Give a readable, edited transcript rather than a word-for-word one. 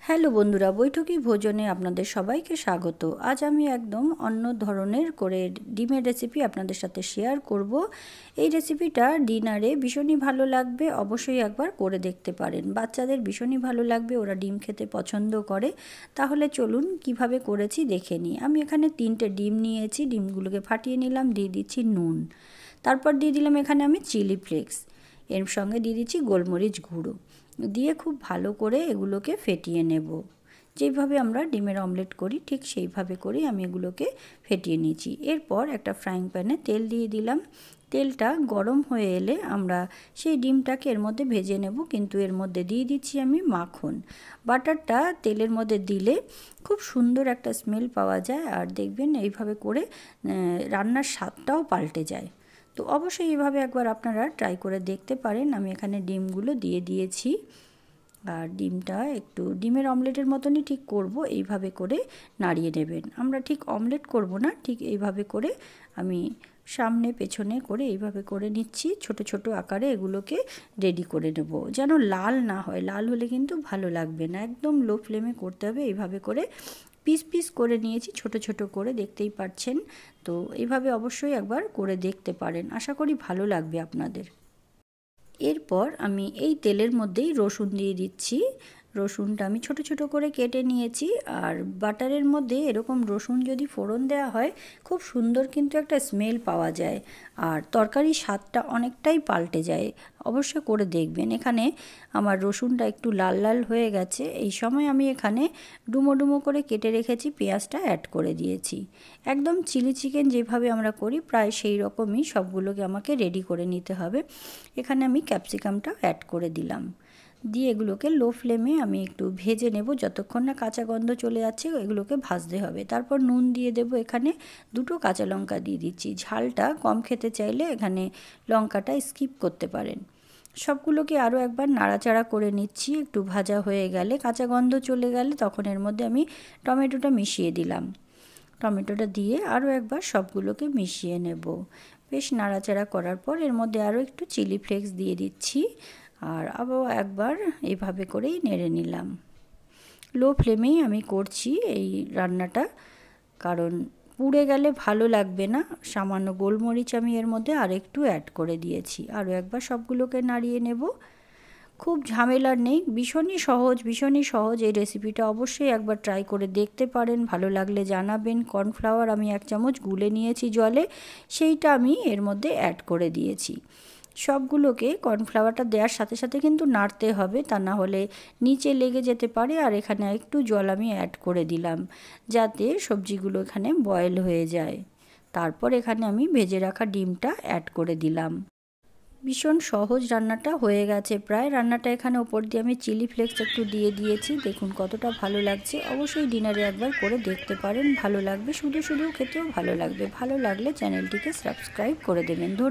Hello বন্ধুরা, বৈঠকি ভোজনে আপনাদের সবাইকে স্বাগত। আজ আমি একদম অন্য ধরনের করে ডিমের রেসিপি আপনাদের সাথে শেয়ার করব। এই রেসিপিটা ডিনারে ভীষণই ভালো লাগবে, অবশ্যই একবার করে দেখতে পারেন। বাচ্চাদের ভীষণই ভালো লাগবে, ওরা ডিম খেতে পছন্দ করে। তাহলে চলুন কিভাবে করেছি দেখে নিই। আমি এখানে 3টে ডিম নিয়েছি, ডিমগুলোকে ফাটিয়ে নিলাম, দিয়ে দিচ্ছি নুন। তারপর দিয়ে দিলাম এখানে আমি চিলি ফ্লেক্স, এর সঙ্গে দিয়ে দিচ্ছি গোলমরিচ গুঁড়ো, দিয়ে খুব ভালো করে এগুলোকে ফেটিয়ে নেব। যেইভাবে আমরা ডিমের অমলেট করি ঠিক সেইভাবে করেই আমি এগুলোকে ফেটিয়ে নিয়েছি। এরপর একটা ফ্রাইং প্যানে তেল দিয়ে দিলাম। তেলটা গরম হয়ে এলে আমরা সেই ডিমটাকে এর মধ্যে ভেজে নেব, কিন্তু এর মধ্যে দিয়ে দিচ্ছি আমি মাখন। বাটারটা তেলের মধ্যে দিলে খুব সুন্দর একটা স্মেল পাওয়া যায়, আর দেখবেন এইভাবে করে রান্নার স্বাদটাও পাল্টে যায়। তো অবশ্যই এইভাবে একবার আপনারা ট্রাই করে দেখতে পারেন। আমি এখানে ডিমগুলো দিয়ে দিয়েছি, আর ডিমটা একটু ডিমের অমলেটের মতনই ঠিক করব। এইভাবে করে নাড়িয়ে নেবেন। আমরা ঠিক অমলেট করব না, ঠিক এইভাবে করে আমি সামনে পেছনে করে এইভাবে করে নিচ্ছি। ছোট ছোট আকারে এগুলোকে রেডি করে নেব, যেন লাল না হয়। লাল হলে কিন্তু ভালো লাগবে না, একদম লো ফ্লেমে করতে হবে। এইভাবে করে পিস পিস করে নিয়েছি, ছোট ছোট করে, দেখতেই পাচ্ছেন। তো এইভাবে অবশ্যই একবার করে দেখতে পারেন, আশা করি ভালো লাগবে আপনাদের। এরপর আমি এই তেলের মধ্যেই রসুন দিয়ে দিচ্ছি। রসুনটা আমি ছোট ছোট করে কেটে নিয়েছি। আর বাটারের মধ্যে এরকম রসুন যদি ফোড়ন দেওয়া হয় খুব সুন্দর কিন্তু একটা স্মেল পাওয়া যায়, আর তরকারির স্বাদটা অনেকটাই পাল্টে যায়। অবশ্যই করে দেখবেন। এখানে আমার রসুনটা একটু লাল লাল হয়ে গেছে। এই সময় আমি এখানে ডুমো ডুমো করে কেটে রেখেছি পেঁয়াজটা অ্যাড করে দিয়েছি। একদম চিলি চিকেন যেভাবে আমরা করি প্রায় সেই রকমই সবগুলোকে আমাকে রেডি করে নিতে হবে। এখানে আমি ক্যাপসিকামটাও অ্যাড করে দিলাম, দিয়ে এগুলোকে লো ফ্লেমে আমি একটু ভেজে নেব। যতক্ষণ না কাঁচা গন্ধ চলে যাচ্ছে এগুলোকে ভাজতে হবে। তারপর নুন দিয়ে দেব। এখানে 2টো কাঁচা লঙ্কা দিয়ে দিচ্ছি। ঝালটা কম খেতে চাইলে এখানে লঙ্কাটা স্কিপ করতে পারেন। সবগুলোকে আরও একবার নাড়াচাড়া করে নিচ্ছি। একটু ভাজা হয়ে গেলে, কাঁচা গন্ধ চলে গেলে তখন এর মধ্যে আমি টমেটোটা মিশিয়ে দিলাম। টমেটোটা দিয়ে আরও একবার সবগুলোকে মিশিয়ে নেব। বেশ নাড়াচাড়া করার পর এর মধ্যে আরও একটু চিলি ফ্লেক্স দিয়ে দিচ্ছি, আর আবার একবার এইভাবে করেই নেড়ে নিলাম। লো ফ্লেমেই আমি করছি এই রান্নাটা, কারণ পুড়ে গেলে ভালো লাগবে না। সামান্য গোলমরিচ আমি এর মধ্যে আরেকটু অ্যাড করে দিয়েছি। আরও একবার সবগুলোকে নাড়িয়ে নেব। খুব ঝামেলার নেই, ভীষণই সহজ এই রেসিপিটা। অবশ্যই একবার ট্রাই করে দেখতে পারেন, ভালো লাগলে জানাবেন। কর্নফ্লাওয়ার আমি 1 চামচ গুলে নিয়েছি জলে, সেইটা আমি এর মধ্যে অ্যাড করে দিয়েছি। সবগুলোকে কর্নফ্লাওয়ারটা দেওয়ার সাথে সাথে কিন্তু নাড়তে হবে, তা না হলে নিচে লেগে যেতে পারে। আর এখানে একটু জল আমি অ্যাড করে দিলাম, যাতে সবজিগুলো এখানে বয়েল হয়ে যায়। তারপর এখানে আমি ভেজে রাখা ডিমটা অ্যাড করে দিলাম। ভীষণ সহজ রান্নাটা হয়ে গেছে প্রায়। রান্নাটা এখানে ওপর দিয়ে আমি চিলি ফ্লেক্স একটু দিয়ে দিয়েছি। দেখুন কতটা ভালো লাগছে। অবশ্যই ডিনারে একবার করে দেখতে পারেন, ভালো লাগবে। শুধু শুধু খেতেও ভালো লাগবে। ভালো লাগলে চ্যানেলটিকে সাবস্ক্রাইব করে দেবেন।